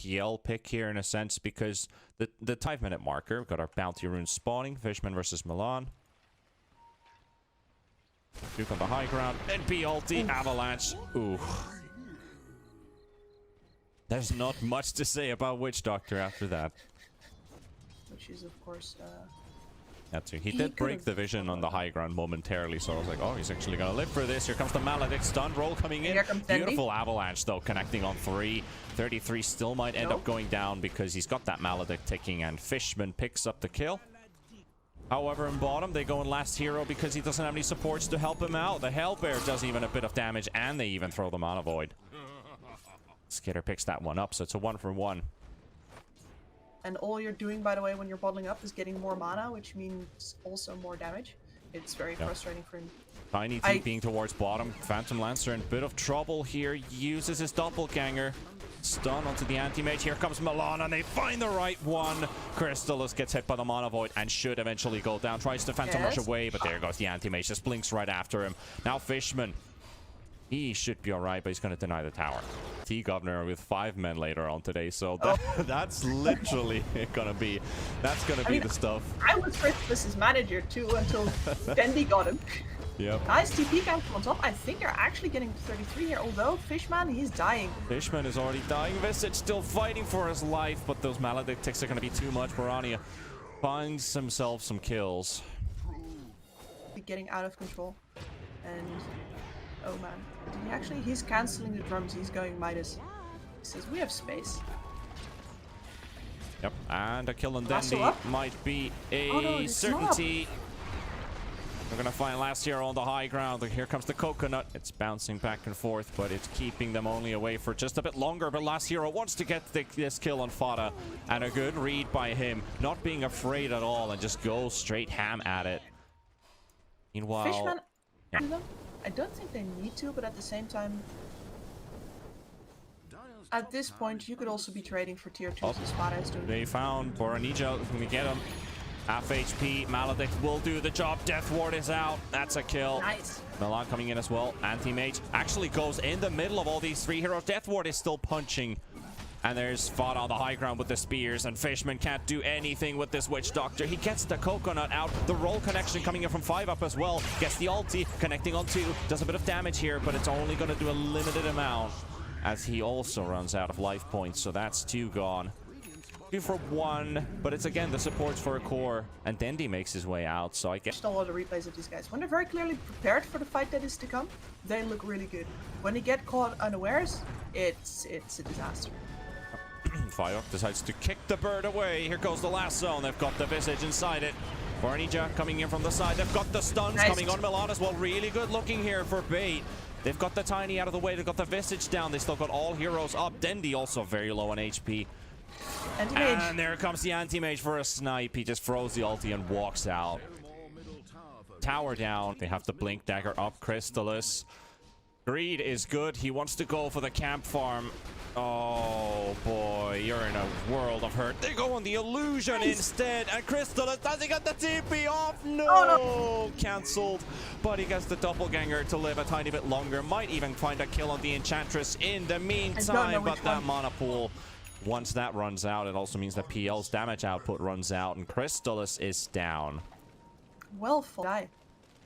PL pick here in a sense, because the 5-minute marker, we've got our bounty rune spawning, Fishman versus Milan. Duke on the high ground, and B ulti, avalanche. Ooh. There's not much to say about Witch Doctor after that. Which is, of course, That's it. He did break the vision on the high ground momentarily, so I was like, oh, he's actually gonna live for this. Here comes the Maledict stun roll coming in. Beautiful avalanche, though, connecting on 3. 33 still might end up going down because he's got that Maledict ticking, and Fishman picks up the kill. However, in bottom, they go in last hero because he doesn't have any supports to help him out. The Hellbear does even a bit of damage, and they even throw the Mana Void. Skitter picks that one up, so it's a 1-for-1. And all you're doing, by the way, when you're bottling up is getting more mana, which means also more damage. It's very frustrating for him. Tiny TPing towards bottom. Phantom Lancer in a bit of trouble here. Uses his doppelganger. Stun onto the anti-mage. Here comes Milan, and they find the right one. Crystallis gets hit by the Mana Void and should eventually go down. Tries to Phantom Rush away, but there goes the anti-mage. Just blinks right after him. Now Fishman. He should be alright, but he's going to deny the tower. T-Governor with 5 men later on today, so that's literally gonna be the stuff. I was Christmas's manager too until Fendi got him. Yep. Nice TP camp on top. I think they're actually getting 33 here, although Fishman, he's dying. Fishman is already dying. Visage still fighting for his life, but those Maledict ticks are going to be too much. Barania finds himself some kills. Getting out of control. And oh man. Did he actually? He's cancelling the drums. He's going Midas. He says, we have space. Yep, and a kill on Dandy might be a certainty. We're gonna find last hero on the high ground. Here comes the coconut. It's bouncing back and forth, but it's keeping them only away for just a bit longer. But last hero wants to get this kill on Fada, and a good read by him, not being afraid at all and just go straight ham at it. Meanwhile, Fishman, I don't think they need to, but at the same time, at this point, you could also be trading for tier 2s as Fada is doing. They found Boranija. Can we get him? Half HP. Maledict will do the job. Death Ward is out. That's a kill. Nice. Milan coming in as well. Anti-Mage actually goes in the middle of all these 3 heroes. Death Ward is still punching. And there's Fada on the high ground with the spears, and Fishman can't do anything with this Witch Doctor. He gets the coconut out. The roll connection coming in from 5 up as well. Gets the ulti, connecting on 2. Does a bit of damage here, but it's only going to do a limited amount as he also runs out of life points. So that's 2 gone. 2 for 1, but it's again the supports for a core, and Dendi makes his way out. So I guess a lot of replays of these guys. When they're very clearly prepared for the fight that is to come, they look really good. When they get caught unawares, it's a disaster. Fire decides to kick the bird away. Here goes the last zone. They've got the Visage inside it. Barnija coming in from the side. They've got the stuns coming on Milan as well. Really good looking here for bait. They've got the Tiny out of the way. They've got the Visage down. They still got all heroes up. Dendi also very low on HP. And there comes the Anti-Mage for a snipe. He just throws the ulti and walks out. Tower down. They have the Blink Dagger up. Crystallis. Greed is good. He wants to go for the camp farm. Oh boy, you're in a world of hurt. They go on the illusion instead, and Crystallis doesn't get the TP off. No, cancelled. But he gets the doppelganger to live a tiny bit longer. Might even find a kill on the Enchantress in the meantime, but that mana pool, once that runs out, it also means that PL's damage output runs out, and Crystallis is down. Well, die.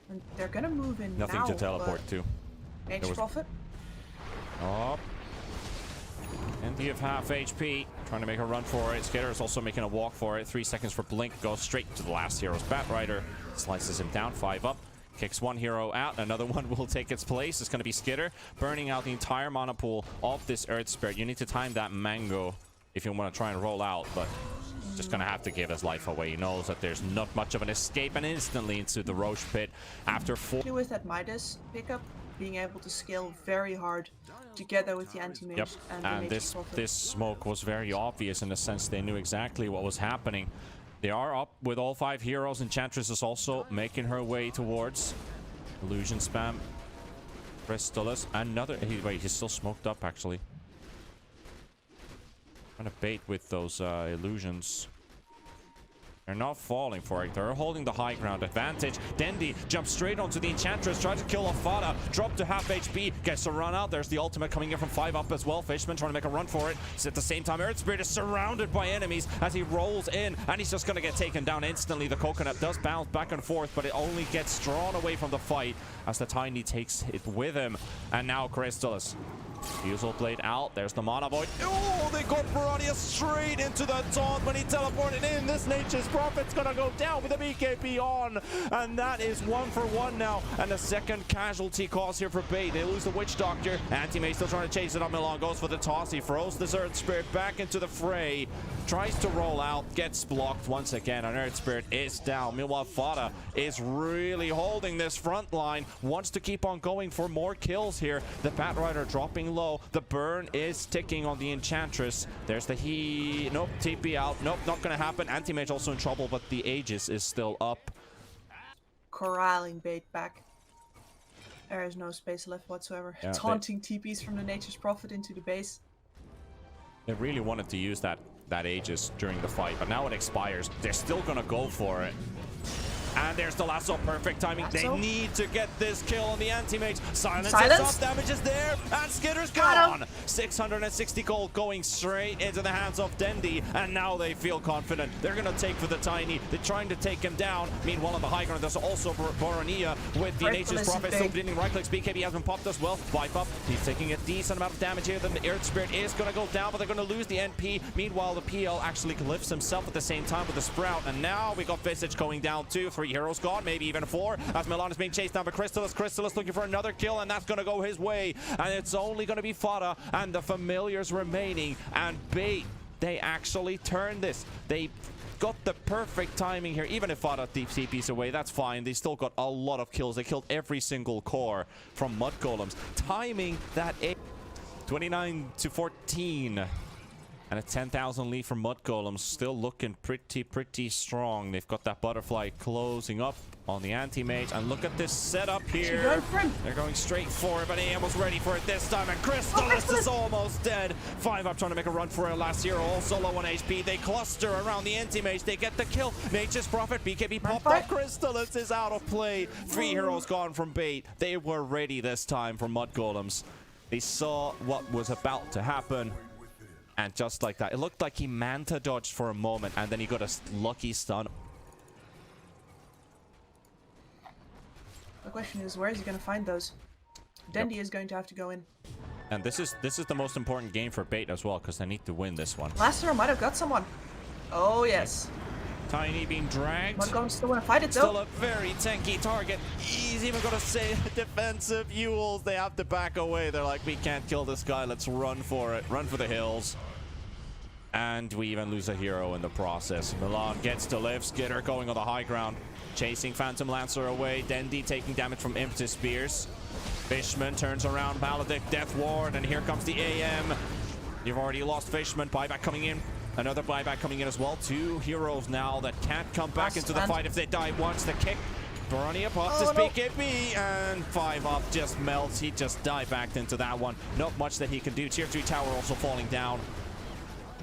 And they're gonna move in Nothing now, to teleport to. Mage Prophet. Oh. And you have half HP. Trying to make a run for it. Skitter is also making a walk for it. 3 seconds for Blink. Goes straight to the last hero's Batrider. Slices him down. 5 up. Kicks one hero out. Another one will take its place. It's going to be Skitter. Burning out the entire mana pool of this Earth Spirit. You need to time that Mango if you want to try and roll out. But just going to have to give his life away. He knows that there's not much of an escape. And instantly into the Roche Pit. After 4... With that Midas pickup, being able to scale very hard together with the anti-mage and this smoke was very obvious in the sense they knew exactly what was happening. They are up with all 5 heroes. Enchantress is also making her way towards illusion spam. Crystallis, another. Wait, he's still smoked up actually. Trying to bait with those illusions. They're not falling for it. They're holding the high ground advantage. Dendi jumps straight onto the Enchantress, tries to kill Afada. Drop to half HP, gets a run out. There's the ultimate coming in from 5 up as well. Fishman trying to make a run for it. So at the same time, Earth Spirit is surrounded by enemies as he rolls in, and he's just going to get taken down instantly. The coconut does bounce back and forth, but it only gets drawn away from the fight as the Tiny takes it with him. And now Crystallis. Fusel Blade out. There's the Mana Void. Oh, they got Piranha straight into the taunt when he teleported in. This Nature's Prophet's gonna go down with a BKB on. And that is 1 for 1 now. And a second casualty cause here for Bait. They lose the Witch Doctor. Anti-Mage still trying to chase it up. Milan goes for the toss. He throws the Earth Spirit back into the fray. Tries to roll out. Gets blocked once again. And Earth Spirit is down. Meanwhile, Fada is really holding this front line. Wants to keep on going for more kills here. The Bat Rider dropping low. The burn is ticking on the Enchantress. There's the nope, TP out. Nope, not gonna happen. Anti-Mage also in trouble, but the Aegis is still up. Corralling Bait back. There is no space left whatsoever. Yeah, taunting TPs from the Nature's Prophet into the base. They really wanted to use that Aegis during the fight, but now it expires. They're still gonna go for it. And there's the lasso. Perfect timing. Lasso. They need to get this kill on the Anti-Mage. Silence. Off. Damage is there. And Skitter's gone. 660 gold going straight into the hands of Dendi. And now they feel confident. They're going to take for the Tiny. They're trying to take him down. Meanwhile, on the high ground, there's also Borania with the Nature's Prophet still bleeding right clicks. BKB has been popped as well. Wipe up. He's taking a decent amount of damage here. The Earth Spirit is going to go down, but they're going to lose the NP. Meanwhile, the PL actually lifts himself at the same time with the Sprout. And now we got Visage going down too. 3 heroes gone, maybe even 4, as Milan is being chased down by Crystallis. Crystallis looking for another kill, and that's going to go his way. And it's only going to be Fada and the Familiars remaining. And Bait, they actually turned this. They got the perfect timing here. Even if Fada deep CPs away, that's fine. They still got a lot of kills. They killed every single core from Mudgolems. Timing that 29 to 14. And a 10,000 lead for Mudgolems, still looking pretty strong. They've got that butterfly closing up on the Anti-Mage. And look at this setup here. They're going straight for it, but AM was ready for it this time. And Crystallis is almost dead. 5 up trying to make a run for it. Last hero also low on HP. They cluster around the Anti-Mage. They get the kill. Nature's Prophet, BKB popped up. Crystallis is out of play. 3 heroes gone from Bait. They were ready this time for Mudgolems. They saw what was about to happen. And just like that, it looked like he Manta dodged for a moment, and then he got a lucky stun. The question is, where is he going to find those? Dendi is going to have to go in. And this is the most important game for Bait as well, because they need to win this one. Last hero might have got someone. Oh yes. Tiny being dragged. Mudgolems still want to fight it though. Still a very tanky target. He's even going to say defensive Yules. They have to back away. They're like, we can't kill this guy. Let's run for it. Run for the hills. And we even lose a hero in the process. Milan gets to live. Skitter going on the high ground. Chasing Phantom Lancer away. Dendi taking damage from Impetus Spears. Fishman turns around. Maledict, Death Ward. And here comes the AM. You've already lost Fishman. Buyback coming in. Another buyback coming in as well. 2 heroes now that can't come back into the fight if they die once. The kick. Borania pops his BKB, and 5 up just melts. He just died back into that one. Not much that he can do. Tier 3 tower also falling down.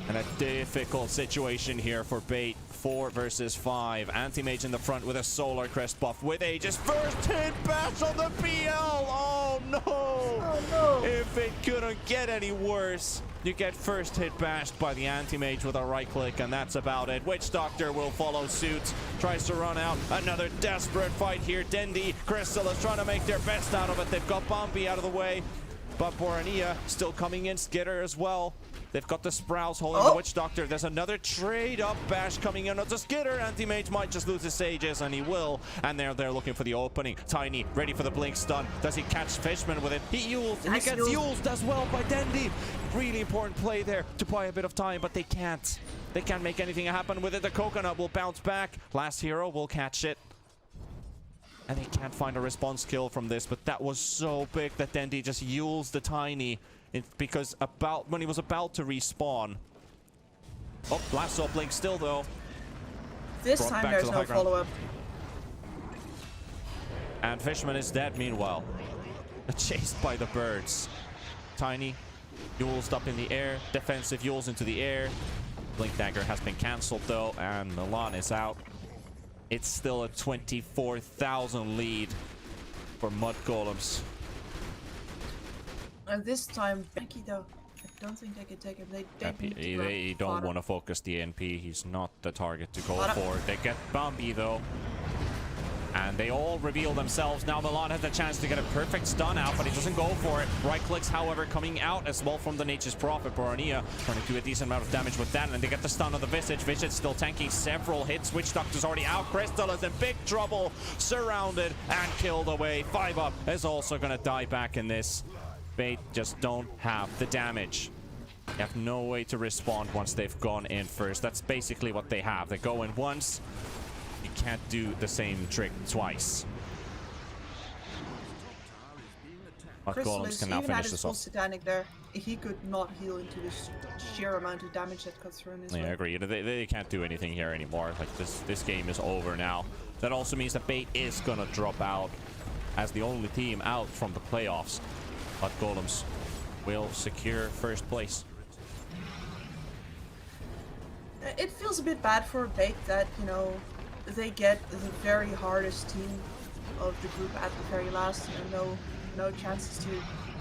And a difficult situation here for Bait. 4 versus 5. Anti-Mage in the front with a Solar Crest buff with Aegis. First hit bash on the PL. Oh no! Oh no! If it couldn't get any worse. You get first hit bashed by the Anti-Mage with a right click, and that's about it. Witch Doctor will follow suit. Tries to run out. Another desperate fight here. Dendi, Crystallis trying to make their best out of it. They've got Bombi out of the way. But Borania still coming in. Skitter as well. They've got the Sprouts holding the Witch Doctor. There's another trade-up bash coming in. It's a Skitter. Anti-Mage might just lose his Sages, and he will. And they're looking for the opening. Tiny, ready for the blink stun. Does he catch Fishman with it? He Yules. Nice. He gets Yules as well by Dendi. Really important play there to buy a bit of time, but they can't. They can't make anything happen with it. The Coconut will bounce back. Last hero will catch it. And they can't find a response kill from this, but that was so big that Dendi just Yules the Tiny. Because when he was about to respawn. Oh, lasso blink still though. This time there's no follow-up. And Fishman is dead meanwhile. Chased by the birds. Tiny Yules up in the air. Defensive Yules into the air. Blink Dagger has been cancelled though, and Milan is out. It's still a 24,000 lead for Mudgolems. And this time, Becky though, I don't think they can take him. They don't want to focus the NP. He's not the target to go for. They get Bambi though. And they all reveal themselves. Now Milan has the chance to get a perfect stun out, but he doesn't go for it. Right clicks, however, coming out as well from the Nature's Prophet. Borania trying to do a decent amount of damage with that, and they get the stun on the Visage. Visage still tanking several hits. Witch Doctor's already out. Crystal is in big trouble. Surrounded and killed away. 5-up is also going to die back in this. Bait just don't have the damage. They have no way to respond once they've gone in first. That's basically what they have. They go in once. You can't do the same trick twice. Mudgolems can now finish this off. Satanic there, he could not heal into this sheer amount of damage that cuts through in his way. I agree. They can't do anything here anymore. Like this game is over now. That also means that Bait is gonna drop out as the only team out from the playoffs. Mudgolems will secure first place. It feels a bit bad for Bait that, you know, they get the very hardest team of the group at the very last, and no chances to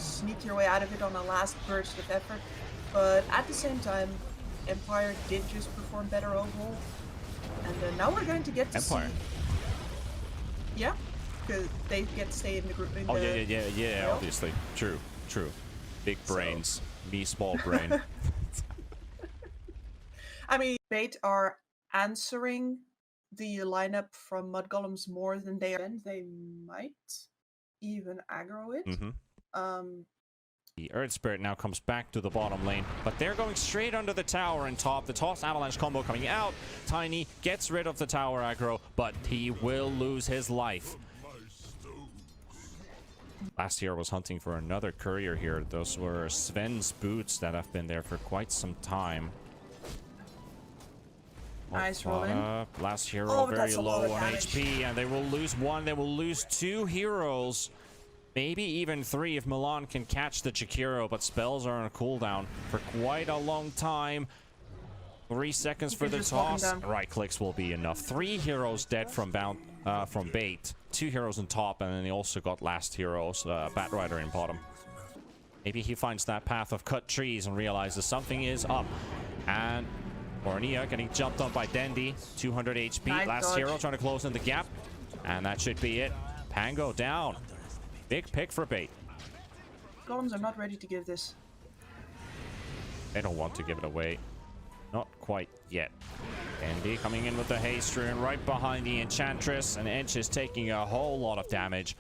sneak your way out of it on a last burst of effort. But at the same time, Empire did just perform better overall, and now we're going to get to Empire. See, yeah, because they get to stay in the group. Oh yeah, obviously, true. Big brains, me small brain. I mean, Bait are answering the lineup from Mudgolems more than they are, and they might even aggro it. The Earth Spirit now comes back to the bottom lane, but they're going straight under the tower and top. The Toss Avalanche combo coming out. Tiny gets rid of the tower aggro, but he will lose his life. Last year was hunting for another courier here. Those were Sven's boots that have been there for quite some time. Nice rolling. Last hero very low on HP, and they will lose one. They will lose 2 heroes, maybe even 3 if Milan can catch the Jakiro, but spells are on a cooldown for quite a long time. 3 seconds for the toss. Right clicks will be enough. 3 heroes dead from Bait. 2 heroes on top, and then they also got last heroes, Bat Rider in bottom. Maybe he finds that path of cut trees and realizes something is up. And Borania getting jumped on by Dendi. 200 HP. Nice last dodge. hero trying to close in the gap. And that should be it. Pango down. Big pick for Bait. Golems are not ready to give this. They don't want to give it away. Not quite yet. Dendi coming in with the haste rune right behind the Enchantress. And Ench is taking a whole lot of damage.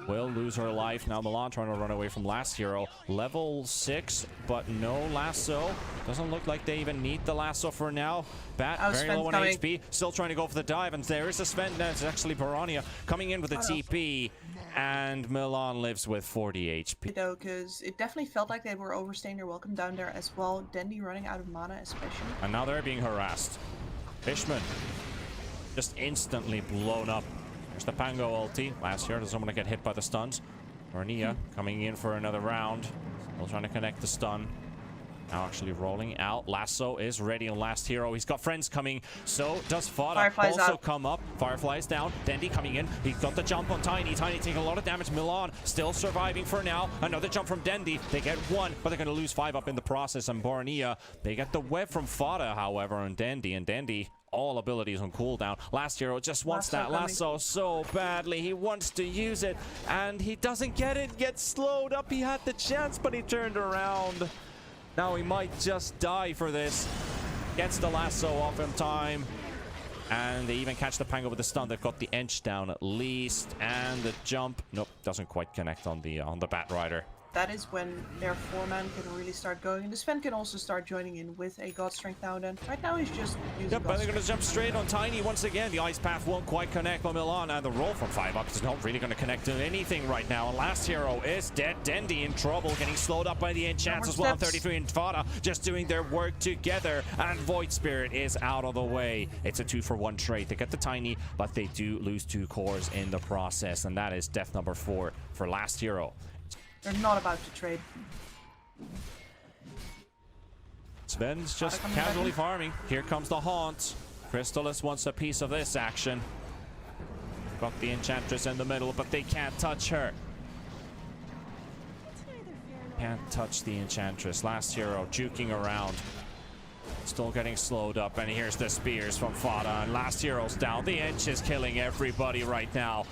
Will lose her life. Now Milan trying to run away from last hero. Level 6, but no lasso. Doesn't look like they even need the lasso for now. Bat very low on HP. Still trying to go for the dive, and there is a Sven. That's actually Borania coming in with the TP. And Milan lives with 40 HP. Though, because it definitely felt like they were overstaying their welcome down there as well. Dendi running out of mana especially. And now they're being harassed. Fishman just instantly blown up. There's the Pango ulti. Last year, doesn't want to get hit by the stuns. Ornia coming in for another round. Still trying to connect the stun. Now actually rolling out. Lasso is ready on last hero. He's got friends coming. So does Fada also come up. Firefly is down. Dendi coming in. He's got the jump on Tiny. Tiny taking a lot of damage. Milan still surviving for now. Another jump from Dendi. They get 1, but they're going to lose 5 up in the process. And Borania, they get the web from Fada, however, on Dendi. And Dendi, all abilities on cooldown. Last hero just wants that lasso so badly. He wants to use it, and he doesn't get it. Gets slowed up. He had the chance, but he turned around. Now he might just die for this. Gets the lasso off in time. And they even catch the Pango with the stun. They've got the Ench down at least. And the jump, nope, doesn't quite connect on the Bat Rider. That is when their 4-man can really start going. And the Sven can also start joining in with a God Strength now then. Right now he's just using Yep, but they're going to jump straight on Tiny once again. The Ice Path won't quite connect on Milan. And the roll from 5 up is not really going to connect to anything right now. And last hero is dead. Dendi in trouble, getting slowed up by the Enchants as well. 33 and Fada just doing their work together. And Void Spirit is out of the way. It's a 2-for-1 trade. They get the Tiny, but they do lose 2 cores in the process. And that is death number 4 for last hero. They're not about to trade. Sven's just casually farming. Here comes the haunt. Crystallis wants a piece of this action. Got the Enchantress in the middle, but they can't touch her. Can't touch the Enchantress. Last hero juking around. Still getting slowed up, and here's the spears from Fada, and last hero's down. The Ench is killing everybody right now.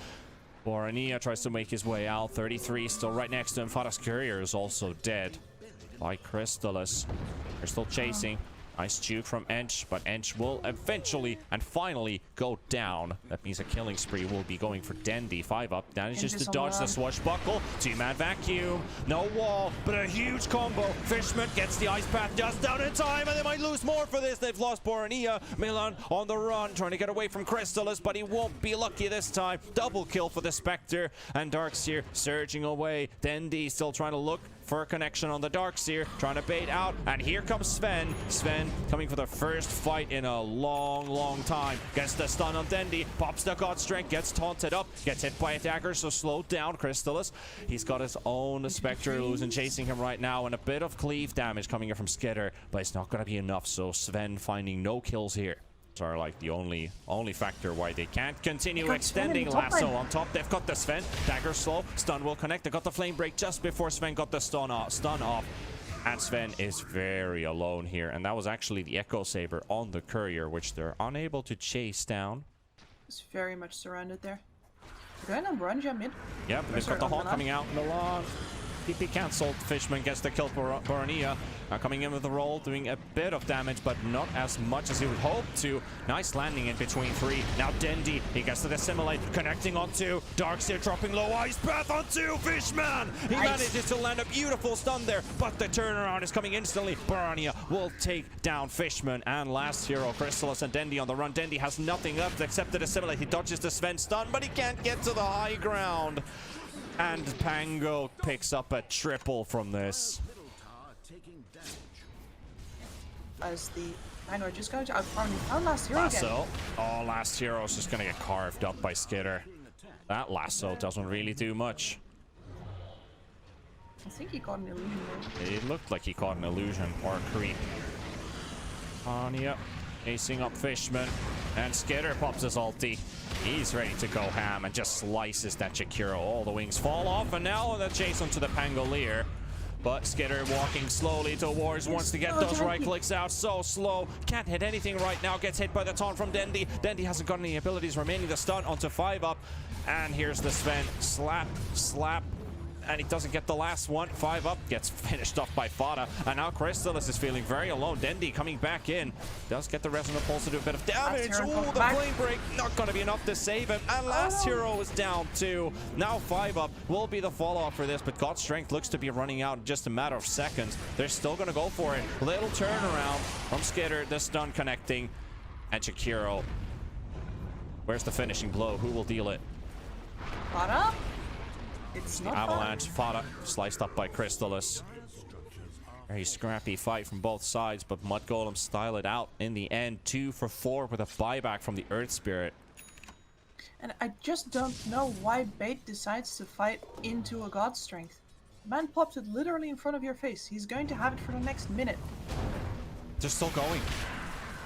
Borania tries to make his way out. 33 still right next to him. Fada's courier is also dead by Crystallis. They're still chasing. Nice juke from Ench, but Ench will eventually and finally go down. That means a killing spree will be going for Dendi. 5 up, manages to dodge the swashbuckle. Two-man vacuum, no wall, but a huge combo. Fishman gets the ice path just down in time, and they might lose more for this. They've lost Borania. Milan on the run, trying to get away from Crystallis, but he won't be lucky this time. Double kill for the Spectre, and Darkseer surging away. Dendi still trying to look for a connection on the Darkseer, trying to bait out, and here comes Sven. Sven coming for the first fight in a long time. Gets the stun on Dendi, pops the God Strength, gets taunted up, gets hit by a dagger, so slowed down Crystallis. He's got his own Spectre who's chasing him right now, and a bit of cleave damage coming in from Skitter, but it's not going to be enough, so Sven finding no kills here. Are like the only factor why they can't continue extending lasso on top. They've got the Sven dagger slow, stun will connect. They got the flame break just before Sven got the stun off, and Sven is very alone here, and that was actually the Echo Saber on the courier, which they're unable to chase down. It's very much surrounded there. They're going to run jump mid. Yep, they've got the Hawk coming out. Milan TP cancelled. Fishman gets the kill for Borania. Coming in with the roll, doing a bit of damage, but not as much as he would hope to. Nice landing in between 3. Now Dendi, he gets to the Assimilate, connecting onto Darkseer, dropping low ice path onto Fishman. He manages to land a beautiful stun there, but the turnaround is coming instantly. Borania will take down Fishman, and last hero, Crystallis and Dendi on the run. Dendi has nothing left except the Assimilate. He dodges the Sven stun, but he can't get to the high ground. And Pango picks up a triple from this. As the Minor just going to outfarm last hero again. Oh, last hero is just going to get carved up by Skitter. That lasso doesn't really do much. I think he caught an illusion there. It looked like he caught an illusion or a creep. Anya acing up Fishman, and Skitter pops his ulti. He's ready to go ham and just slices that Chikiro. All the wings fall off, and now the chase onto the Pangolier. But Skitter walking slowly towards, wants to get those right clicks out. So slow, can't hit anything right now. Gets hit by the taunt from Dendi. Dendi hasn't got any abilities remaining. The stun onto 5 up, and here's the Sven. Slap, slap. And he doesn't get the last one. 5 up, gets finished off by Fada. And now Crystallis is feeling very alone. Dendi coming back in. Does get the Resonant Pulse to do a bit of damage. Ooh, the flame break. Not going to be enough to save him. And last hero is down too. Now 5 up will be the follow-up for this. But God's Strength looks to be running out in just a matter of seconds. They're still going to go for it. Little turnaround from Skitter. The stun connecting. And Chikiro. Where's the finishing blow? Who will deal it? Fada? It's the Avalanche. Fada sliced up by Crystallis. Very scrappy fight from both sides, but Mudgolems style it out in the end. 2 for 4 with a buyback from the Earth Spirit. And I just don't know why Bait decides to fight into a God Strength. The man pops it literally in front of your face. He's going to have it for the next minute. They're still going.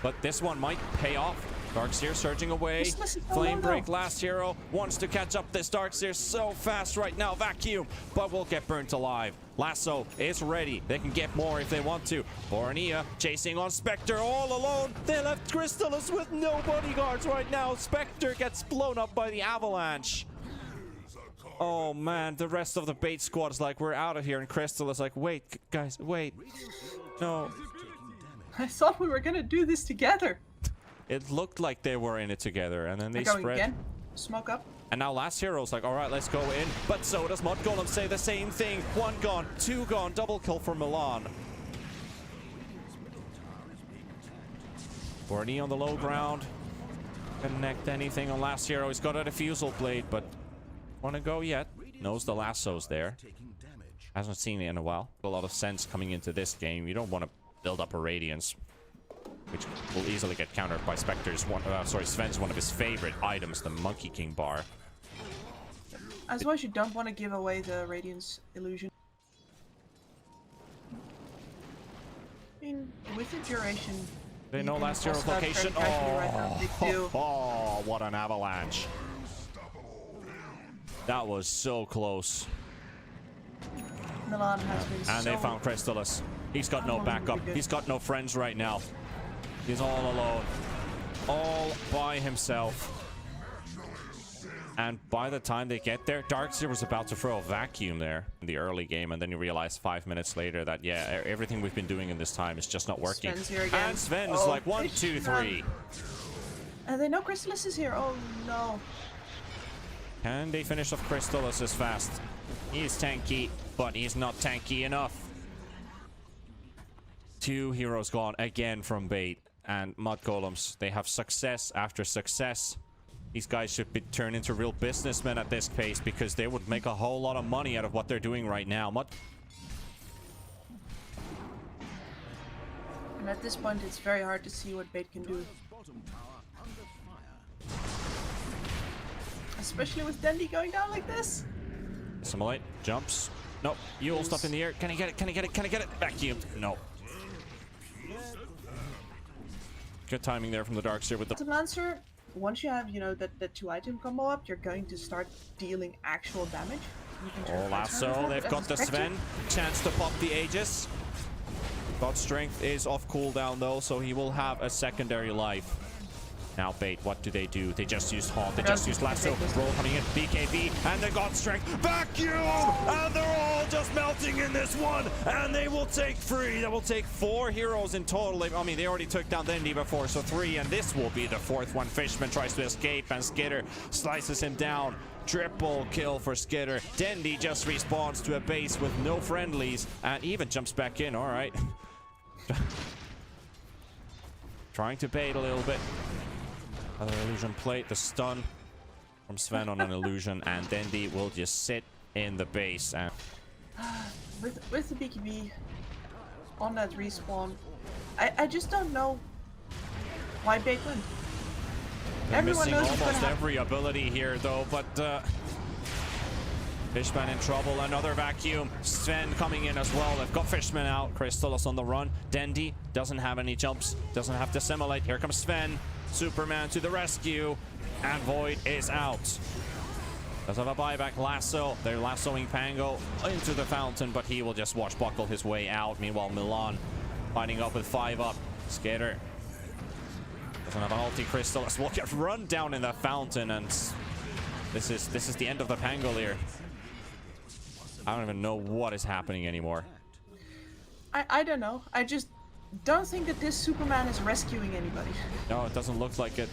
But this one might pay off. Darkseer surging away. Flame break, last hero wants to catch up this Darkseer so fast right now. Vacuum, but will get burnt alive. Lasso is ready. They can get more if they want to. Borania chasing on Spectre all alone. They left Crystallis with no bodyguards right now. Spectre gets blown up by the Avalanche. Oh man, the rest of the Bait squad is like, we're out of here. And Crystallis like, wait, guys, wait. No. I thought we were gonna do this together. It looked like they were in it together, and then they going spread. Again. Smoke up. And now last hero's like, all right, let's go in. But so does Mudgolem say the same thing. 1 gone, 2 gone, double kill for Milan. Borny on the low ground. Connect anything on last hero. He's got a diffusal blade, but want to go yet. Knows the lasso's there. Hasn't seen it in a while. A lot of sense coming into this game. You don't want to build up a Radiance, which will easily get countered by Spectre's Sven's one of his favorite items, the Monkey King bar. As well as you don't want to give away the Radiance illusion. I mean, with the duration. They you know can last year's also have location. very casually right now. They do. Oh, what an avalanche. That was so close. Milan has been And they found Crystallis. He's got no backup. He's got no friends right now. He's all alone. All by himself. And by the time they get there, Darkseer was about to throw a vacuum there in the early game, and then you realize 5 minutes later that, yeah, everything we've been doing in this time is just not working. Sven's here again. And Sven's like 1, 2, 3. And they know Crystallis is here. Oh no. Can they finish off Crystallis as fast? He's tanky, but he's not tanky enough. 2 heroes gone again from Bait. And Mudgolems, they have success after success. These guys should be turned into real businessmen at this pace, because they would make a whole lot of money out of what they're doing right now. And at this point, it's very hard to see what Bait can do. Especially with Dendy going down like this. Assimilate, jumps. Nope, Yule's up in the air. Can he get it? Can he get it? Can he get it? Vacuumed. No. Good timing there from the Darkseer with the Lancer. Once you have, you know, that 2-item combo up, you're going to start dealing actual damage. Oh, lasso. They've got the Sven. Chance to pop the Aegis. God Strength is off cooldown though, so he will have a secondary life. Now Bait, what do? They just used Haunt, they just used Lasso, Roll coming in, BKB, and they got Strength, Vacuum! And they're all just melting in this one, and they will take 3, they will take 4 heroes in total. I mean, they already took down Dendy before, so 3, and this will be the 4th one. Fishman tries to escape, and Skitter slices him down. Triple kill for Skitter. Dendy just respawns to a base with no friendlies, and even jumps back in, alright. Trying to bait a little bit. Another illusion plate, the stun from Sven on an illusion, and Dendy will just sit in the base. And with the BKB on that respawn, I just don't know why Bait win. Everyone knows almost every ability here though, but Fishman in trouble. Another vacuum. Sven coming in as well. They've got Fishman out. Crystallis on the run. Dendy doesn't have any jumps, doesn't have to assimilate. Here comes Sven. Superman to the rescue, and Void is out. Does have a buyback lasso. They're lassoing Pango into the fountain, but he will just swashbuckle his way out. Meanwhile, Milan fighting up with 5 up. Skater doesn't have an ulti. Crystallis will get run down in the fountain, and this is the end of the Pangolier. I don't even know what is happening anymore. I don't know. I just don't think that this Superman is rescuing anybody. No, it doesn't look like it.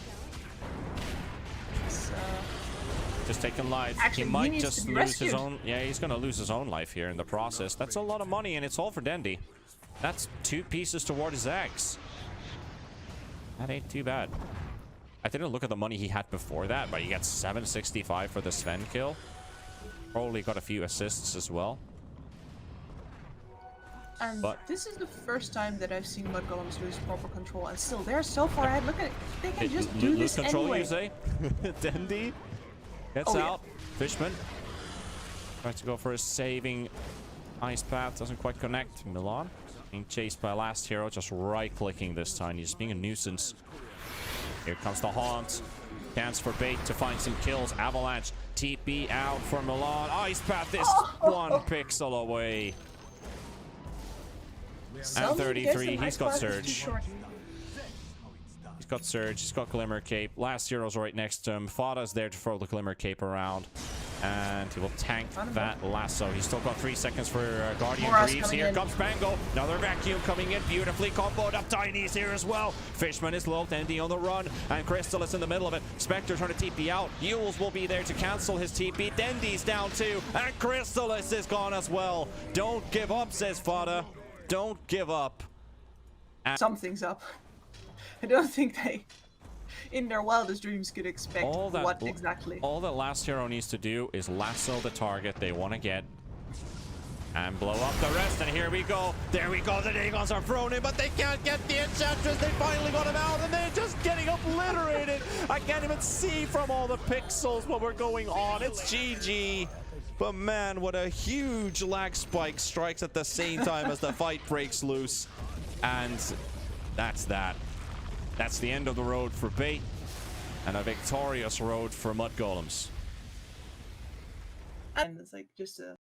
Just taking lives. Actually, he might needs just to be lose rescued. his own. Yeah, he's gonna lose his own life here in the process. That's a lot of money, and it's all for Dendy. That's 2 pieces toward his X. That ain't too bad. I didn't look at the money he had before that, but he got 765 for the Sven kill. Probably got a few assists as well. And but this is the first time that I've seen Mudgolems lose proper control, and still they're so far ahead. Look at it. They can just do this control, anyway. You say? Dendy gets out. Yeah. Fishman tries to go for a saving ice path. Doesn't quite connect. Milan being chased by last hero. Just right-clicking this time. He's being a nuisance. Here comes the Haunt. Chance for Bait to find some kills. Avalanche. TP out for Milan. Ice path is 1 pixel away. And 33, he's got Surge. He's got Surge, he's got Glimmer Cape. Last hero's right next to him. Fada's there to throw the Glimmer Cape around. And he will tank that lasso. He's still got 3 seconds for Guardian Greaves. Here comes Bango. Another vacuum coming in. Beautifully comboed up. Tiny's here as well. Fishman is low. Dendy on the run. And Crystallis in the middle of it. Spectre trying to TP out. Yules will be there to cancel his TP. Dendy's down too. And Crystallis is gone as well. Don't give up, says Fada. Don't give up. And something's up. I don't think they, in their wildest dreams, could expect what exactly. All that last hero needs to do is lasso the target they want to get and blow up the rest. And here we go. There we go. The Dagons are thrown in, but they can't get the Enchantress. They finally got him out, and they're just getting obliterated. I can't even see from all the pixels what we're going on. It's GG. But man, what a huge lag spike strikes at the same time as the fight breaks loose. And That's that. That's the end of the road for Bait, and a victorious road for Mudgolems. And it's like just a